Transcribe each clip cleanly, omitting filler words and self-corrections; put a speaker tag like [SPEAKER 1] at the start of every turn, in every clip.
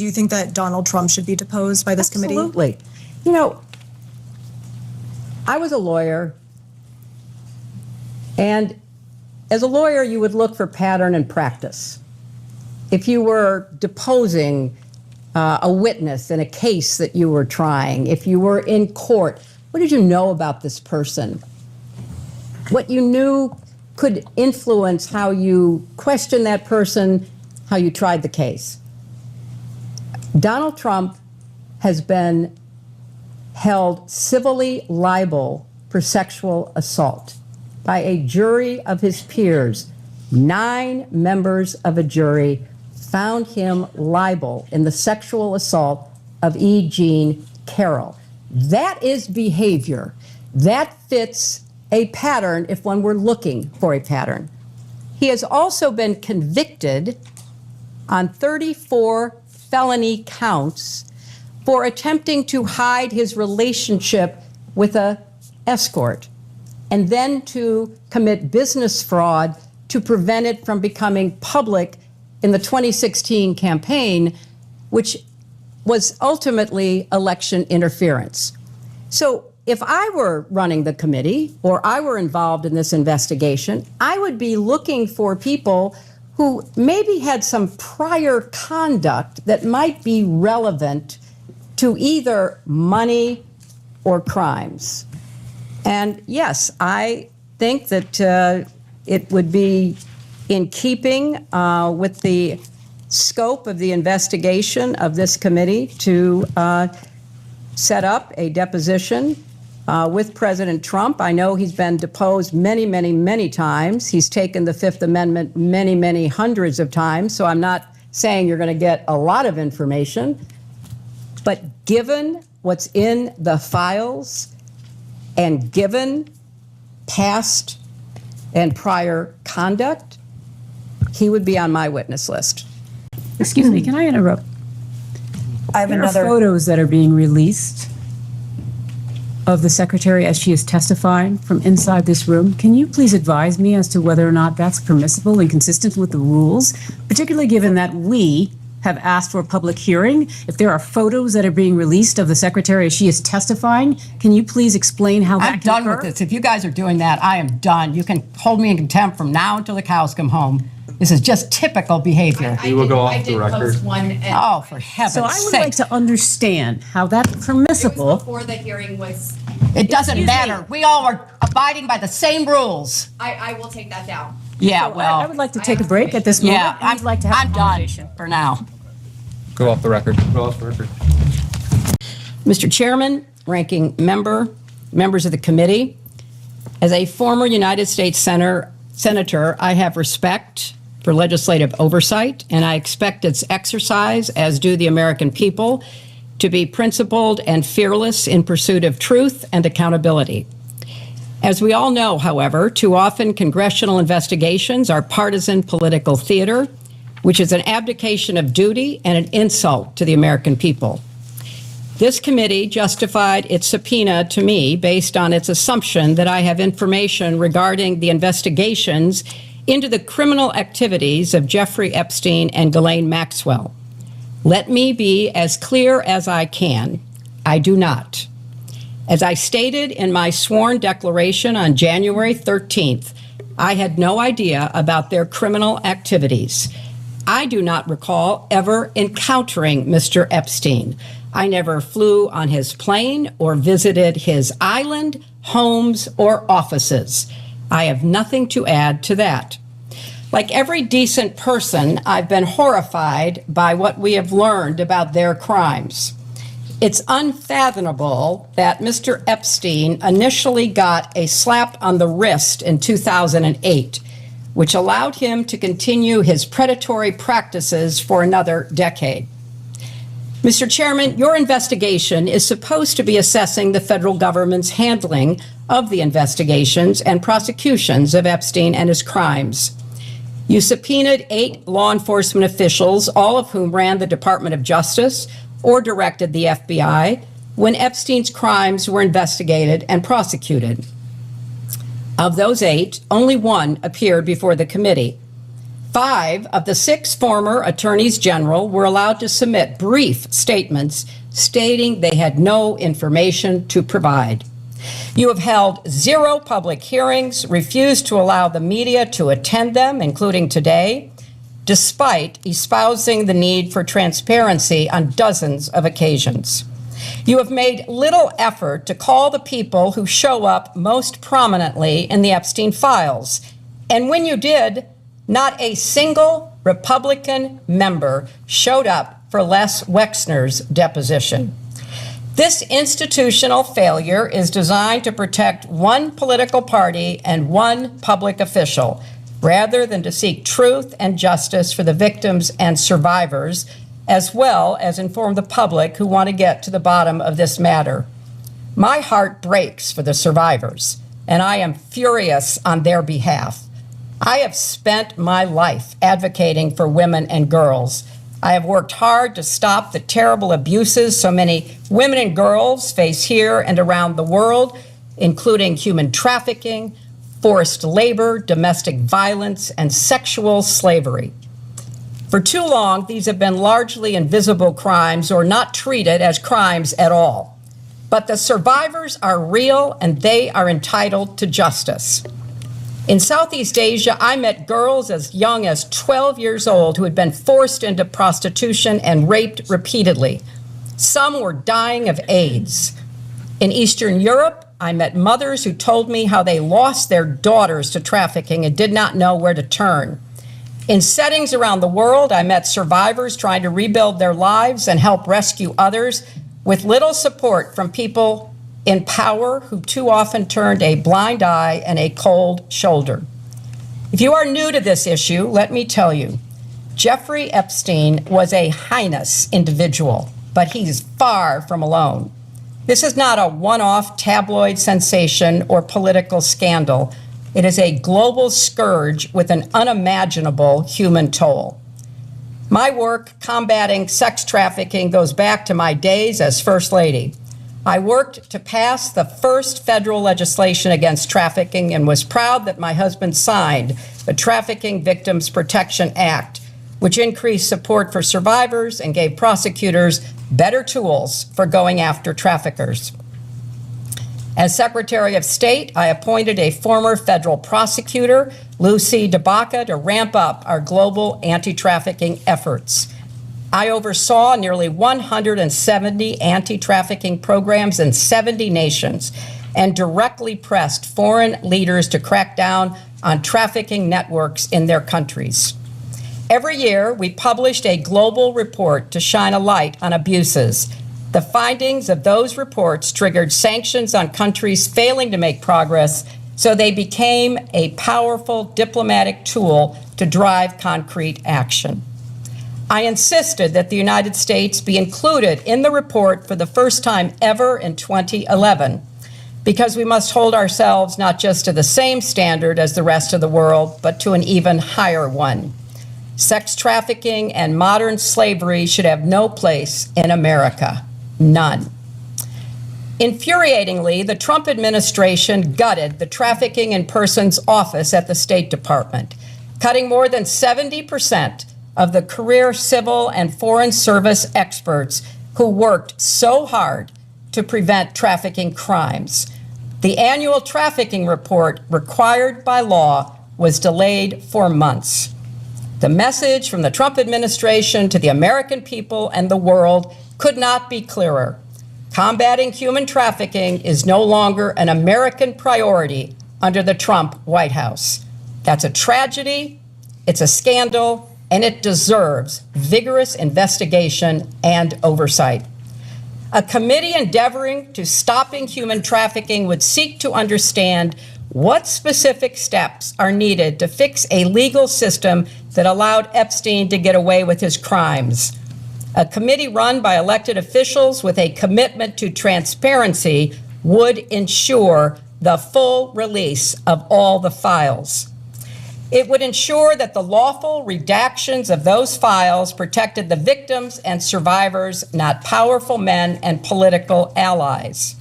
[SPEAKER 1] do you think that Donald Trump should be deposed by this committee?
[SPEAKER 2] Absolutely. You know, I was a lawyer, and as a lawyer, you would look for pattern and practice. If you were deposing a witness in a case that you were trying, if you were in court, what did you know about this person? What you knew could influence how you questioned that person, how you tried the case. Donald Trump has been held civilly liable for sexual assault by a jury of his peers. 9 members of a jury found him liable in the sexual assault of E. Jean Carroll. That is behavior. That fits a pattern if one were looking for a pattern. He has also been convicted on 34 felony counts for attempting to hide his relationship with an escort and then to commit business fraud to prevent it from becoming public in the 2016 campaign, which was ultimately election interference. So if I were running the committee or I were involved in this investigation, I would be looking for people who maybe had some prior conduct that might be relevant to either money or crimes. And yes, I think that it would be in keeping with the scope of the investigation of this committee to set up a deposition with President Trump. I know he's been deposed many, many, many times. He's taken the Fifth Amendment many, many hundreds of times, so I'm not saying you're going to get a lot of information. But given what's in the files and given past and prior conduct, he would be on my witness list.
[SPEAKER 3] Excuse me, can I interrupt? There are photos that are being released of the secretary as she is testifying from inside this room. Can you please advise me as to whether or not that's permissible and consistent with the rules, particularly given that we have asked for a public hearing? If there are photos that are being released of the secretary as she is testifying, can you please explain how that can
[SPEAKER 2] I'm done with this. If you guys are doing that, I am done. You can hold me in contempt from now until the cows come home. This is just typical behavior.
[SPEAKER 4] We will go off the record.
[SPEAKER 2] Oh, for heaven's sake.
[SPEAKER 3] So I would like to understand how that's permissible.
[SPEAKER 5] Before the hearing was.
[SPEAKER 2] It doesn't matter. We all are abiding by the same rules.
[SPEAKER 5] I will take that down.
[SPEAKER 2] Yeah, well.
[SPEAKER 3] I would like to take a break at this moment.
[SPEAKER 2] Yeah,
[SPEAKER 3] I'd like to have
[SPEAKER 2] I'm
[SPEAKER 3] a conversation.
[SPEAKER 2] done for now.
[SPEAKER 4] Go off the record. Go off the record.
[SPEAKER 2] Mr. Chairman, ranking member, members of the committee, as a former United States Senator, I have respect for legislative oversight, and I expect its exercise, as do the American people, to be principled and fearless in pursuit of truth and accountability. As we all know, however, too often congressional investigations are partisan political theater, which is an abdication of duty and an insult to the American people. This committee justified its subpoena to me based on its assumption that I have information regarding the investigations into the criminal activities of Jeffrey Epstein and Ghislaine Maxwell. Let me be as clear as I can. I do not. As I stated in my sworn declaration on January 13th, I had no idea about their criminal activities. I do not recall ever encountering Mr. Epstein. I never flew on his plane or visited his island, homes, or offices. I have nothing to add to that. Like every decent person, I've been horrified by what we have learned about their crimes. It's unfathomable that Mr. Epstein initially got a slap on the wrist in 2008, which allowed him to continue his predatory practices for another decade. Mr. Chairman, your investigation is supposed to be assessing the federal government's handling of the investigations and prosecutions of Epstein and his crimes. You subpoenaed 8 law enforcement officials, all of whom ran the Department of Justice or directed the FBI when Epstein's crimes were investigated and prosecuted. Of those 8, only 1 appeared before the committee. 5 of the 6 former attorneys general were allowed to submit brief statements stating they had no information to provide. You have held 0 public hearings, refused to allow the media to attend them, including today, despite espousing the need for transparency on dozens of occasions. You have made little effort to call the people who show up most prominently in the Epstein files. And when you did, not a single Republican member showed up for Les Wexner's deposition. This institutional failure is designed to protect one political party and one public official, rather than to seek truth and justice for the victims and survivors, as well as inform the public who want to get to the bottom of this matter. My heart breaks for the survivors, and I am furious on their behalf. I have spent my life advocating for women and girls. I have worked hard to stop the terrible abuses so many women and girls face here and around the world, including human trafficking, forced labor, domestic violence, and sexual slavery. For too long, these have been largely invisible crimes or not treated as crimes at all. But the survivors are real and they are entitled to justice. In Southeast Asia, I met girls as young as 12 years old who had been forced into prostitution and raped repeatedly. Some were dying of AIDS. In Eastern Europe, I met mothers who told me how they lost their daughters to trafficking and did not know where to turn. In settings around the world, I met survivors trying to rebuild their lives and help rescue others with little support from people in power who too often turned a blind eye and a cold shoulder. If you are new to this issue, let me tell you, Jeffrey Epstein was a heinous individual, but he's far from alone. This is not a one-off tabloid sensation or political scandal. It is a global scourge with an unimaginable human toll. My work combating sex trafficking goes back to my days as First Lady. I worked to pass the first federal legislation against trafficking and was proud that my husband signed the Trafficking Victims Protection Act, which increased support for survivors and gave prosecutors better tools for going after traffickers. As Secretary of State, I appointed a former federal prosecutor, Lucy DeBaca, to ramp up our global anti-trafficking efforts. I oversaw nearly 170 anti-trafficking programs in 70 nations and directly pressed foreign leaders to crack down on trafficking networks in their countries. Every year, we published a global report to shine a light on abuses. The findings of those reports triggered sanctions on countries failing to make progress, so they became a powerful diplomatic tool to drive concrete action. I insisted that the United States be included in the report for the first time ever in 2011, because we must hold ourselves not just to the same standard as the rest of the world, but to an even higher one. Sex trafficking and modern slavery should have no place in America. None. Infuriatingly, the Trump administration gutted the Trafficking in Persons Office at the State Department, cutting more than 70% of the career civil and foreign service experts who worked so hard to prevent trafficking crimes. The annual trafficking report required by law was delayed for months. The message from the Trump administration to the American people and the world could not be clearer. Combating human trafficking is no longer an American priority under the Trump White House. That's a tragedy, it's a scandal, and it deserves vigorous investigation and oversight. A committee endeavoring to stopping human trafficking would seek to understand what specific steps are needed to fix a legal system that allowed Epstein to get away with his crimes. A committee run by elected officials with a commitment to transparency would ensure the full release of all the files. It would ensure that the lawful redactions of those files protected the victims and survivors, not powerful men and political allies.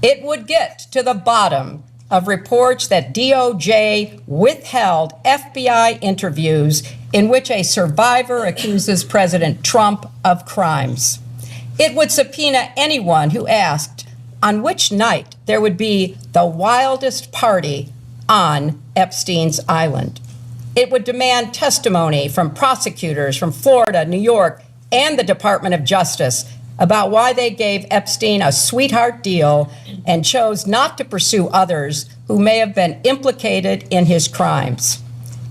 [SPEAKER 2] It would get to the bottom of reports that DOJ withheld FBI interviews in which a survivor accuses President Trump of crimes. It would subpoena anyone who asked on which night there would be the wildest party on Epstein's island. It would demand testimony from prosecutors from Florida, New York, and the Department of Justice about why they gave Epstein a sweetheart deal and chose not to pursue others who may have been implicated in his crimes.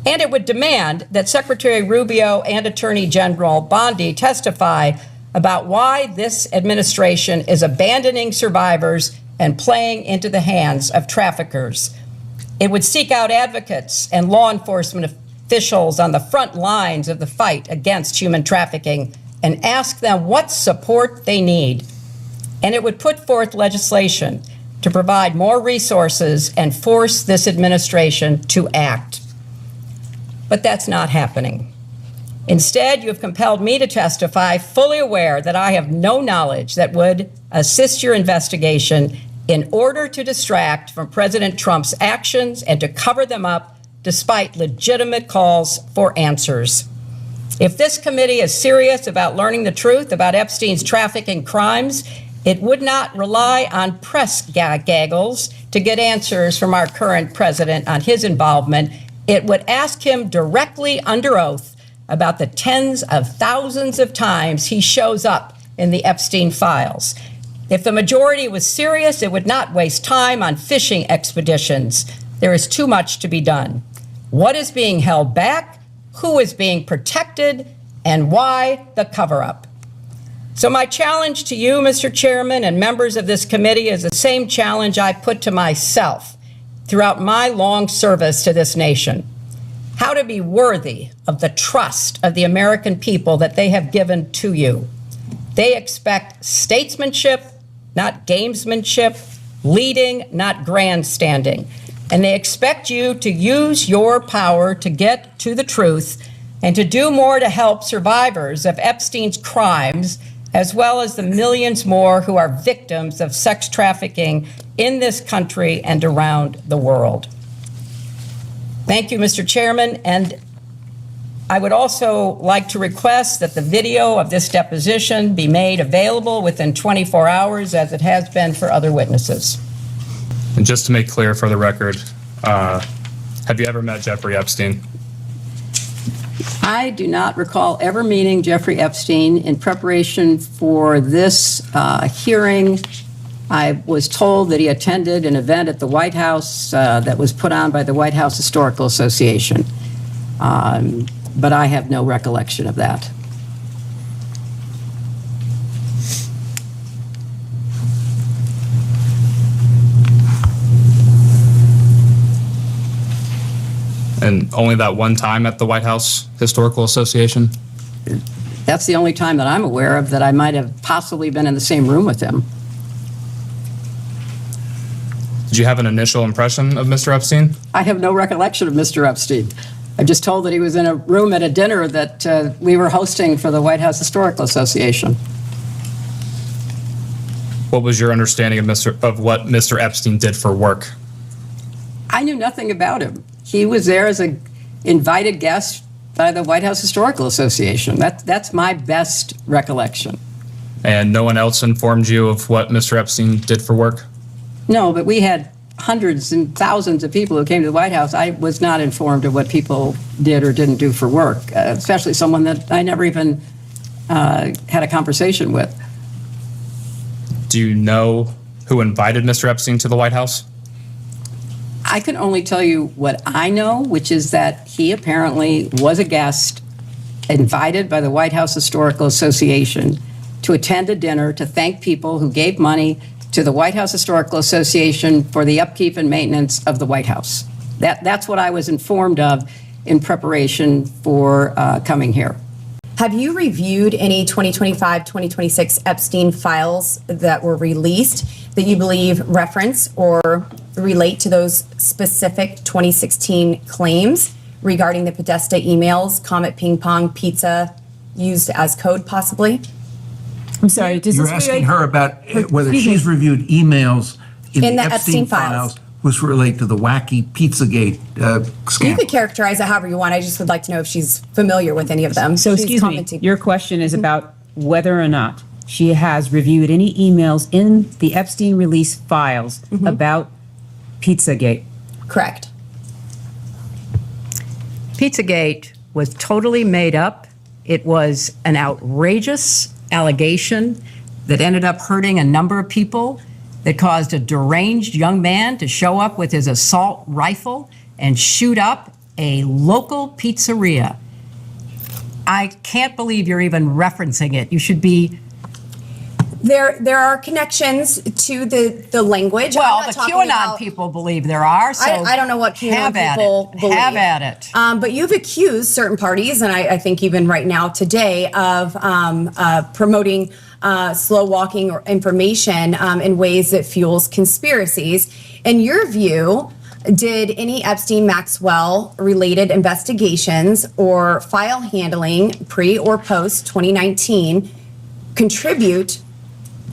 [SPEAKER 2] And it would demand that Secretary Rubio and Attorney General Bondi testify about why this administration is abandoning survivors and playing into the hands of traffickers. It would seek out advocates and law enforcement officials on the front lines of the fight against human trafficking and ask them what support they need. And it would put forth legislation to provide more resources and force this administration to act. But that's not happening. Instead, you have compelled me to testify, fully aware that I have no knowledge that would assist your investigation, in order to distract from President Trump's actions and to cover them up despite legitimate calls for answers. If this committee is serious about learning the truth about Epstein's trafficking crimes, it would not rely on press gaggles to get answers from our current president on his involvement. It would ask him directly under oath about the tens of thousands of times he shows up in the Epstein files. If the majority was serious, it would not waste time on fishing expeditions. There is too much to be done. What is being held back? Who is being protected? And why the cover-up? So my challenge to you, Mr. Chairman, and members of this committee is the same challenge I put to myself throughout my long service to this nation. How to be worthy of the trust of the American people that they have given to you. They expect statesmanship, not gamesmanship, leading, not grandstanding. And they expect you to use your power to get to the truth and to do more to help survivors of Epstein's crimes, as well as the millions more who are victims of sex trafficking in this country and around the world. Thank you, Mr. Chairman. And I would also like to request that the video of this deposition be made available within 24 hours, as it has been for other witnesses.
[SPEAKER 4] And just to make clear for the record, have you ever met Jeffrey Epstein?
[SPEAKER 2] I do not recall ever meeting Jeffrey Epstein. In preparation for this hearing, I was told that he attended an event at the White House that was put on by the White House Historical Association. But I have no recollection of that.
[SPEAKER 4] And only that one time at the White House Historical Association?
[SPEAKER 2] That's the only time that I'm aware of that I might have possibly been in the same room with him.
[SPEAKER 4] Did you have an initial impression of Mr. Epstein?
[SPEAKER 2] I have no recollection of Mr. Epstein. I'm just told that he was in a room at a dinner that we were hosting for the White House Historical Association.
[SPEAKER 4] What was your understanding of what Mr. Epstein did for work?
[SPEAKER 2] I knew nothing about him. He was there as an invited guest by the White House Historical Association. That's my best recollection.
[SPEAKER 4] And no one else informed you of what Mr. Epstein did for work?
[SPEAKER 2] No, but we had hundreds and thousands of people who came to the White House. I was not informed of what people did or didn't do for work, especially someone that I never even had a conversation with.
[SPEAKER 4] Do you know who invited Mr. Epstein to the White House?
[SPEAKER 2] I can only tell you what I know, which is that he apparently was a guest invited by the White House Historical Association to attend a dinner to thank people who gave money to the White House Historical Association for the upkeep and maintenance of the White House. That's what I was informed of in preparation for coming here.
[SPEAKER 5] Have you reviewed any 2025-2026 Epstein files that were released that you believe reference or relate to those specific 2016 claims regarding the Podesta emails, Comet Ping Pong Pizza used as code possibly?
[SPEAKER 3] I'm sorry, does
[SPEAKER 6] You're
[SPEAKER 3] this
[SPEAKER 6] asking
[SPEAKER 3] relate-
[SPEAKER 6] her about whether
[SPEAKER 3] Excuse me.
[SPEAKER 6] she's reviewed emails in
[SPEAKER 5] In
[SPEAKER 6] the
[SPEAKER 5] the
[SPEAKER 6] Epstein
[SPEAKER 5] Epstein
[SPEAKER 6] files
[SPEAKER 5] files.
[SPEAKER 6] was related to the wacky Pizzagate
[SPEAKER 5] You
[SPEAKER 6] scandal.
[SPEAKER 5] could characterize it however you want. I just would like to know if she's familiar with any of them.
[SPEAKER 3] So,
[SPEAKER 5] She's
[SPEAKER 3] excuse me,
[SPEAKER 5] commenting.
[SPEAKER 3] your question is about whether or not she has reviewed any emails in the Epstein release files about Pizzagate.
[SPEAKER 5] Correct.
[SPEAKER 2] Pizzagate was totally made up. It was an outrageous allegation that ended up hurting a number of people, that caused a deranged young man to show up with his assault rifle and shoot up a local pizzeria. I can't believe you're even referencing it. You should be.
[SPEAKER 5] There are connections to the language. I'm
[SPEAKER 2] Well,
[SPEAKER 5] not
[SPEAKER 2] the
[SPEAKER 5] talking
[SPEAKER 2] QAnon
[SPEAKER 5] about-
[SPEAKER 2] people believe there are, so.
[SPEAKER 5] I don't know what QAnon
[SPEAKER 2] have at
[SPEAKER 5] people
[SPEAKER 2] it.
[SPEAKER 5] believe.
[SPEAKER 2] Have at it.
[SPEAKER 5] But you've accused certain parties, and I think even right now today, of promoting slow walking or information in ways that fuels conspiracies. In your view, did any Epstein-Maxwell related investigations or file handling pre or post 2019 contribute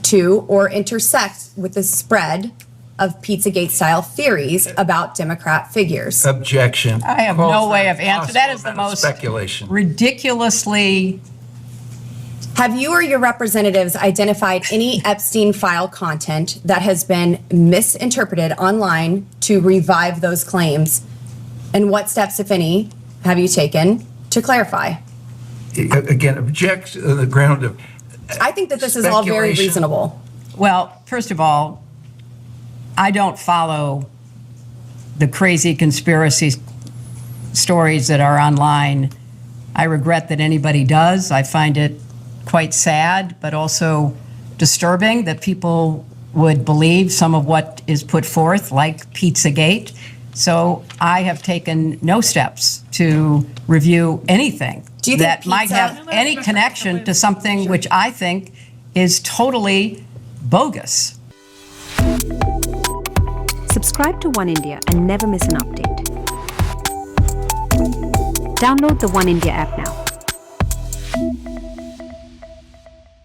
[SPEAKER 5] to or intersect with the spread of Pizzagate-style theories about Democrat figures?
[SPEAKER 6] Objection.
[SPEAKER 2] I have
[SPEAKER 6] Calls
[SPEAKER 2] no
[SPEAKER 6] for
[SPEAKER 2] way of answering. That is the
[SPEAKER 6] possible
[SPEAKER 2] most
[SPEAKER 6] speculation.
[SPEAKER 2] ridiculously.
[SPEAKER 5] Have you or your representatives identified any Epstein file content that has been misinterpreted online to revive those claims? And what steps, if any, have you taken to clarify?
[SPEAKER 6] Again, object on the ground of
[SPEAKER 5] I think that this is all very
[SPEAKER 6] Speculation.
[SPEAKER 5] reasonable.
[SPEAKER 2] Well, first of all, I don't follow the crazy conspiracy stories that are online. I regret that anybody does. I find it quite sad, but also disturbing that people would believe some of what is put forth, like Pizzagate. So I have taken no steps to review anything
[SPEAKER 5] Do you think
[SPEAKER 2] that might
[SPEAKER 5] pizza-
[SPEAKER 2] have any connection to something which I think is totally bogus.
[SPEAKER 7] Subscribe to One India and never miss an update. Download the One India app now.